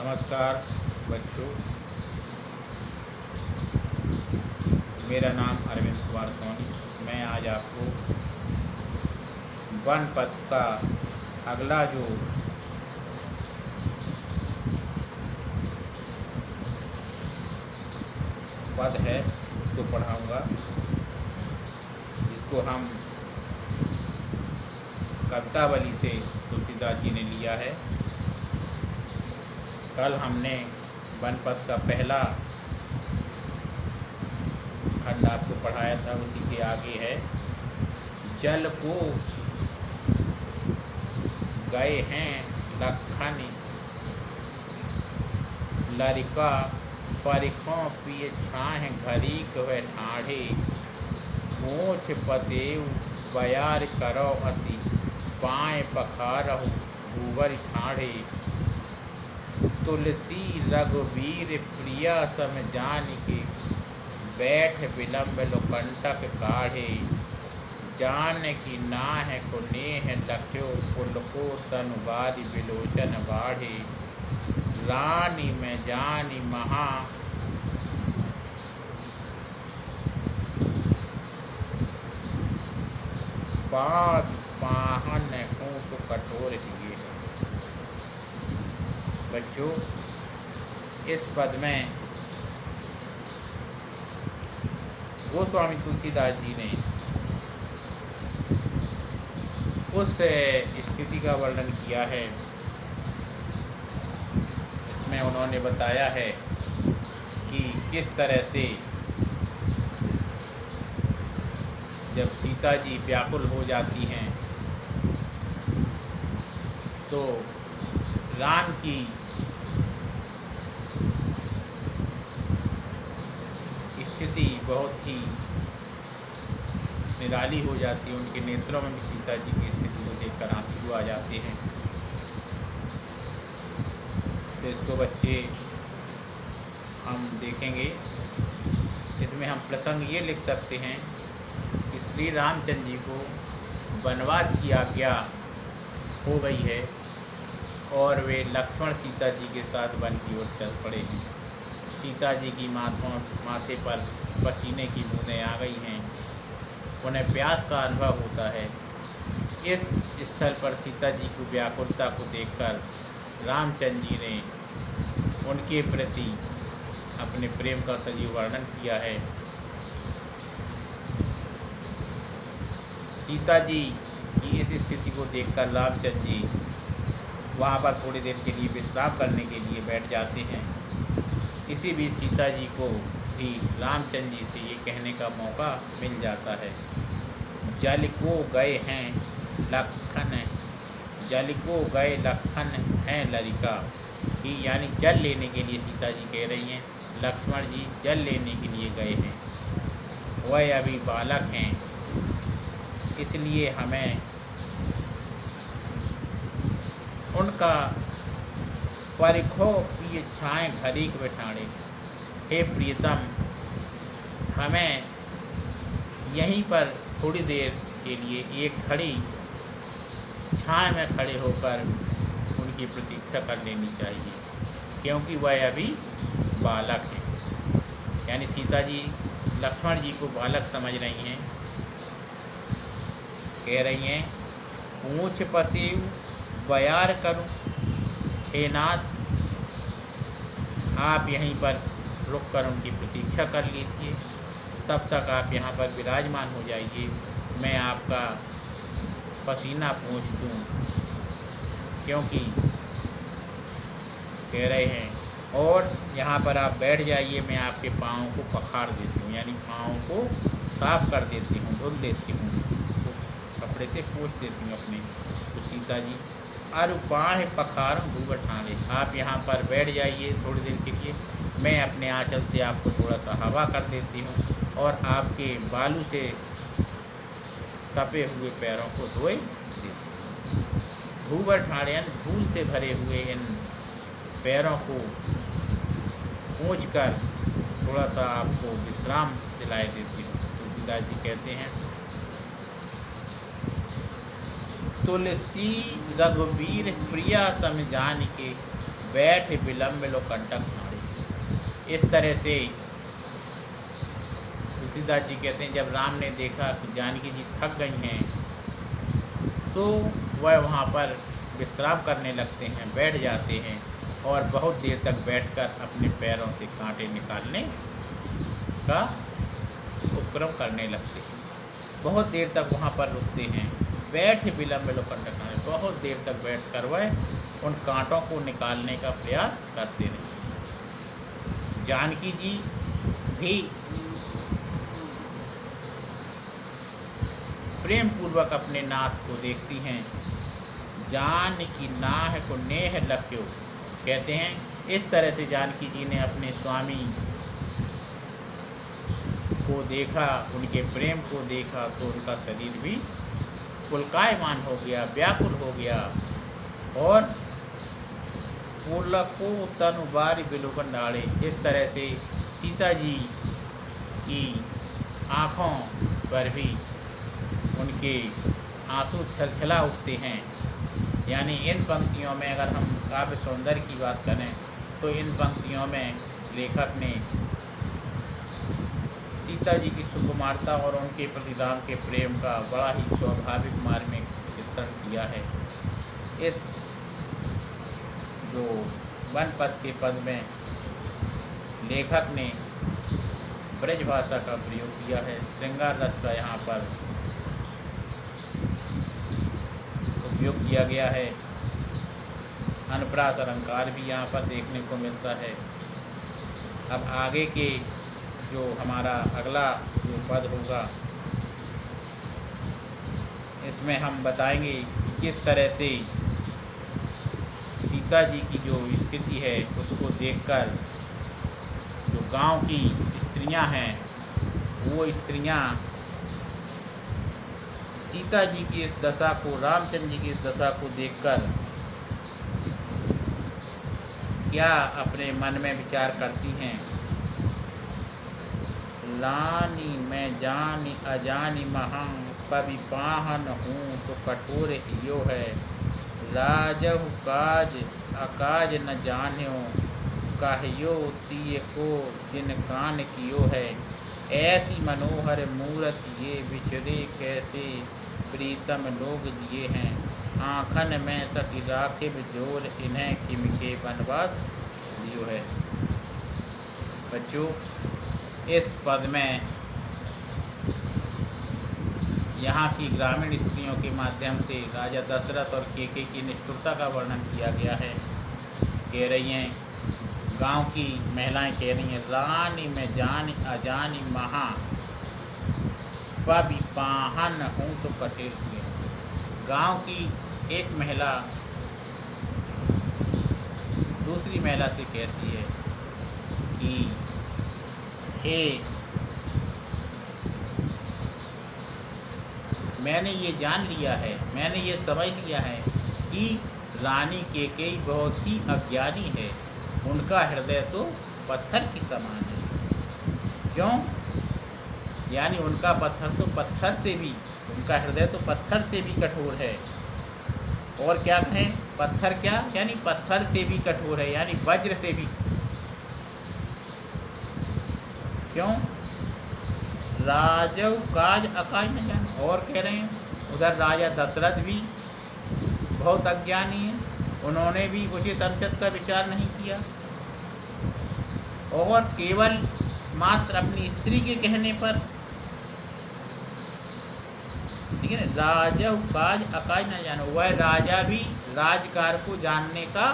नमस्कार बच्चों, मेरा नाम अरविंद कुमार सोनी। मैं आज आपको वन पथ का अगला जो पद है उसको पढ़ाऊंगा, जिसको हम कवितावली से तुलसीदास जी ने लिया है। कल हमने वन पथ का पहला खंड आपको पढ़ाया था, उसी के आगे है। जल को गए हैं लखन लरिका, परिखों पिए छाह घरीक व ठाढ़े, मोछ पसेव बयार करो अति, पाए पखारहु भूवर ठाढ़े। तुलसी रघुवीर प्रिया सम जान के, बैठ विलम्ब लोकंटक काढ़े, जान की नाह को नेह लख्यो, पुल को तनुवारी विलोचन बाढ़े। रानी में जानी महा पाद पाहन हूँ तो कठोर हिए। बच्चों, इस पद में गोस्वामी तुलसीदास जी ने उस स्थिति का वर्णन किया है। इसमें उन्होंने बताया है कि किस तरह से जब सीता जी व्याकुल हो जाती हैं तो राम की स्थिति बहुत ही निराली हो जाती है। उनके नेत्रों में भी सीता जी की स्थिति को देखकर आंसू आ जाते हैं। तो इसको बच्चे हम देखेंगे। इसमें हम प्रसंग ये लिख सकते हैं कि श्री रामचंद्र जी को वनवास की आज्ञा हो गई है और वे लक्ष्मण सीता जी के साथ वन की ओर चल पड़े हैं। सीता जी की माथे पर पसीने की बूंदें आ गई हैं, उन्हें प्यास का अनुभव होता है। इस स्थल पर सीता जी की व्याकुलता को देखकर रामचंद्र जी ने उनके प्रति अपने प्रेम का सजीव वर्णन किया है। सीता जी की इस स्थिति को देखकर रामचंद्र जी वहाँ पर थोड़ी देर के लिए विश्राम करने के लिए बैठ जाते हैं। इसी बीच सीता जी को भी रामचंद्र जी से ये कहने का मौका मिल जाता है, जल को गए हैं लखन, जल को गए लखन हैं लरिका। कि यानी जल लेने के लिए सीता जी कह रही हैं, लक्ष्मण जी जल लेने के लिए गए हैं, वह अभी बालक हैं, इसलिए हमें उनका परिखो पिए छाए घरीक बैठाने। हे प्रियतम, हमें यहीं पर थोड़ी देर के लिए एक घड़ी छाए में खड़े होकर उनकी प्रतीक्षा कर लेनी चाहिए, क्योंकि वह अभी बालक हैं। यानी सीता जी लक्ष्मण जी को बालक समझ रही हैं। कह रही हैं, पूछ पसेव बयार करूं, हे नाथ आप यहीं पर रुक कर उनकी प्रतीक्षा कर लीजिए, तब तक आप यहाँ पर विराजमान हो जाइए, मैं आपका पसीना पोंछ दूँ। क्योंकि कह रहे हैं, और यहाँ पर आप बैठ जाइए, मैं आपके पाँव को पखार देती हूँ, यानी पाँव को साफ कर देती हूँ, धुल देती हूँ, तो कपड़े से पोंछ देती हूँ अपने। तो सीता जी अरुपाह पखारूं भूवर ठाने, आप यहाँ पर बैठ जाइए थोड़ी देर के लिए, मैं अपने आंचल से आपको थोड़ा सा हवा कर देती हूँ और आपके बालू से तपे हुए पैरों को धोए देती हूँ। भूवर ठाणे यानी धूल से भरे हुए इन पैरों को पोंछ कर थोड़ा सा आपको विश्राम दिलाए देती हूँ। तुलसीदास जी कहते हैं, तुलसी रघुवीर प्रिया सम जान के, बैठ विलम्ब लो कंटक नाड़ी। इस तरह से तुलसीदास जी कहते हैं जब राम ने देखा कि जानकी जी थक गई हैं तो वह वहाँ पर विश्राम करने लगते हैं, बैठ जाते हैं और बहुत देर तक बैठकर अपने पैरों से कांटे निकालने का उपक्रम करने लगते हैं। बहुत देर तक वहाँ पर रुकते हैं, बैठ विलम्ब लो कंटक नाड़ी, बहुत देर तक बैठकर वह उन कांटों को निकालने का प्रयास करते रहे। जानकी जी भी प्रेम पूर्वक अपने नाथ को देखती हैं। जान की नाह को नेह लख्यो, कहते हैं इस तरह से जानकी जी ने अपने स्वामी को देखा, उनके प्रेम को देखा तो उनका शरीर भी पुलकायमान हो गया, व्याकुल हो गया और पुलको तनु बारी बिलुकन डाले। इस तरह से सीता जी की आँखों पर भी उनके आंसू छलछला उठते हैं। यानी इन पंक्तियों में अगर हम काव्य सौंदर्य की बात करें तो इन पंक्तियों में लेखक ने सीता जी की सुकुमारता और उनके प्रति राम के प्रेम का बड़ा ही स्वाभाविक मार्मिक चित्रण किया है। इस जो वन पथ के पद में लेखक ने ब्रज भाषा का प्रयोग किया है, श्रृंगार रस का यहाँ पर उपयोग किया गया है, अनुप्रास अलंकार भी यहाँ पर देखने को मिलता है। अब आगे के जो हमारा अगला जो पद होगा इसमें हम बताएंगे कि किस तरह से सीता जी की जो स्थिति है उसको देखकर जो गांव की स्त्रियां हैं वो स्त्रियां सीता जी की इस दशा को, रामचंद्र जी की इस दशा को देखकर क्या अपने मन में विचार करती हैं। लानी मैं जानी अजानी महं पवि पाहन हूँ तो कठोर यो है। राजहु काज अकाज न जान्यो कहियो तीय को जिन कान कियो है। ऐसी मनोहर मूरत ये बिछड़े कैसे प्रीतम लोग जिए हैं। आँखन में सकी राखिब जोर इन्हें किम के वनवास दियो है। बच्चों इस पद में यहाँ की ग्रामीण स्त्रियों के माध्यम से राजा दशरथ और केके की निष्ठुरता का वर्णन किया गया है। कह रही हैं, गांव की महिलाएं कह रही हैं, रानी में जानी अजानी महा पबि पाहन हूँ तो कठिन हुए। गांव की एक महिला दूसरी महिला से कहती है कि हे, मैंने ये जान लिया है, मैंने ये समझ लिया है कि रानी केकई बहुत ही अज्ञानी है। उनका हृदय तो पत्थर की समान है। क्यों? यानी उनका पत्थर तो पत्थर से भी, उनका हृदय तो पत्थर से भी कठोर है। और क्या कहें, पत्थर क्या, यानी पत्थर से भी कठोर है, यानी वज्र से भी। क्यों? राजव काज अकाज न जान। और कह रहे हैं उधर राजा दशरथ भी बहुत अज्ञानी है, उन्होंने भी उचित अनुचित का विचार नहीं किया और केवल मात्र अपनी स्त्री के कहने पर, ठीक है ना, राजा काज अकाज न जानो, वह राजा भी राजकार को जानने का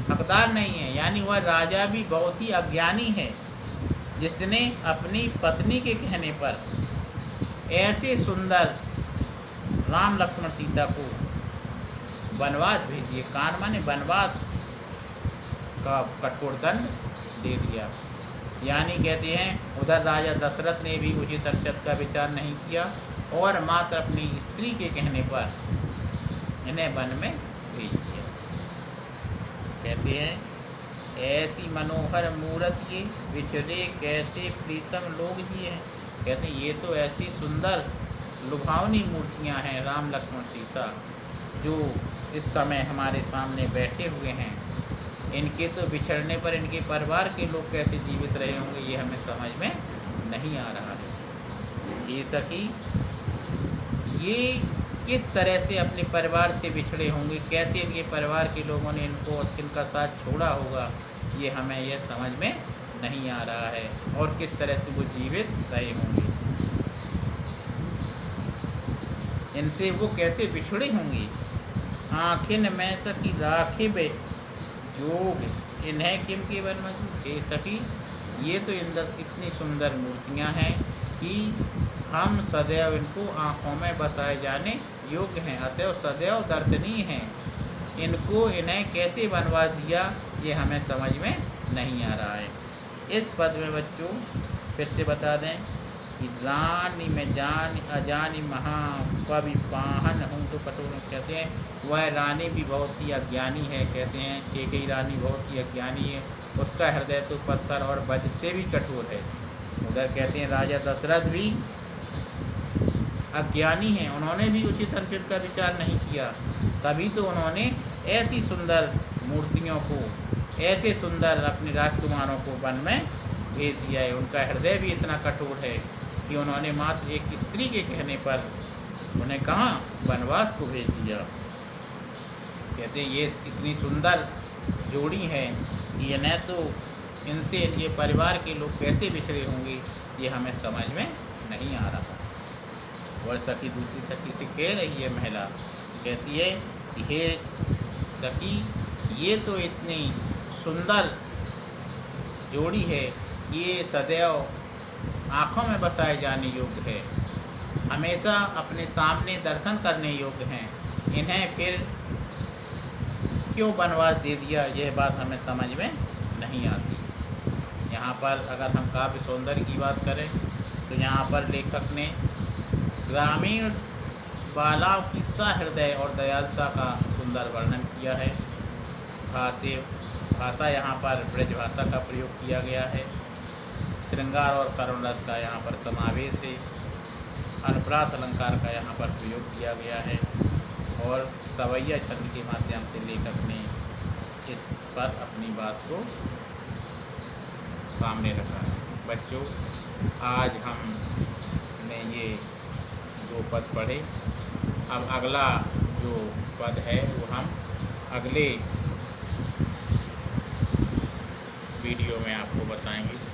हकदार नहीं है। यानी वह राजा भी बहुत ही अज्ञानी है जिसने अपनी पत्नी के कहने पर ऐसे सुंदर राम लक्ष्मण सीता को वनवास भेज दिए। कान माने वनवास का कठोर दंड दे दिया। यानी कहते हैं उधर राजा दशरथ ने भी उचित अनुचित का विचार नहीं किया और मात्र अपनी स्त्री के कहने पर इन्हें वन में भेज दिया। कहते हैं ऐसी मनोहर मूरत ये बिछड़े कैसे प्रीतम लोग जिए हैं। कहते हैं ये तो ऐसी सुंदर लुभावनी मूर्तियां हैं राम लक्ष्मण सीता, जो इस समय हमारे सामने बैठे हुए हैं, इनके तो बिछड़ने पर इनके परिवार के लोग कैसे जीवित रहे होंगे, ये हमें समझ में नहीं आ रहा है। ये सखी, ये किस तरह से अपने परिवार से बिछड़े होंगे, कैसे इनके परिवार के लोगों ने इनका साथ छोड़ा होगा, ये हमें यह समझ में नहीं आ रहा है। और किस तरह से वो जीवित रहे होंगे, इनसे वो कैसे बिछड़े होंगे। आखिन में सखी राखिब जोग, इन्हें किम के बन मजू। सखी, ये तो इतनी सुंदर मूर्तियाँ हैं कि हम सदैव इनको आँखों में बसाए जाने योग्य हैं, अतएव सदैव दर्शनीय हैं। इन्हें कैसे बनवा दिया, ये हमें समझ में नहीं आ रहा है। इस पद में बच्चों फिर से बता दें कि रानी में जान अजानी महाकवि पाहन हूँ तो कठोर, कहते हैं वह रानी भी बहुत ही अज्ञानी है। कहते हैं कैकेयी रानी बहुत ही अज्ञानी है, उसका हृदय तो पत्थर और वज्र से भी कठोर है। उधर कहते हैं राजा दशरथ भी अज्ञानी हैं, उन्होंने भी उचित अनुचित का विचार नहीं किया, तभी तो उन्होंने ऐसी सुंदर मूर्तियों को, ऐसे सुंदर अपने राजकुमारों को वन में भेज दिया है। उनका हृदय भी इतना कठोर है कि उन्होंने मात्र एक स्त्री के कहने पर उन्हें कहाँ वनवास को भेज दिया। कहते हैं ये इतनी सुंदर जोड़ी है कि न तो इनसे इनके परिवार के लोग कैसे बिछड़े होंगे, ये हमें समझ में नहीं आ रहा। वह सखी दूसरी सखी से कह रही है महिला, कहती है कि हे सखी, ये तो इतनी सुंदर जोड़ी है, ये सदैव आँखों में बसाए जाने योग्य है, हमेशा अपने सामने दर्शन करने योग्य हैं, इन्हें फिर क्यों वनवास दे दिया, यह बात हमें समझ में नहीं आती। यहाँ पर अगर हम काव्य सौंदर्य की बात करें तो यहाँ पर लेखक ने ग्रामीण बालाओं की सहृदय और दयालुता का सुंदर वर्णन किया है। भाषा यहाँ पर ब्रज भाषा का प्रयोग किया गया है। श्रृंगार और करुण रस का यहाँ पर समावेश है। अनुप्रास अलंकार का यहाँ पर प्रयोग किया गया है और सवैया छंद के माध्यम से लेखक ने इस पर अपनी बात को सामने रखा है। बच्चों, आज हमने ये 2 पद पढ़े। अब अगला जो पद है वो हम अगले वीडियो में आपको बताएंगे।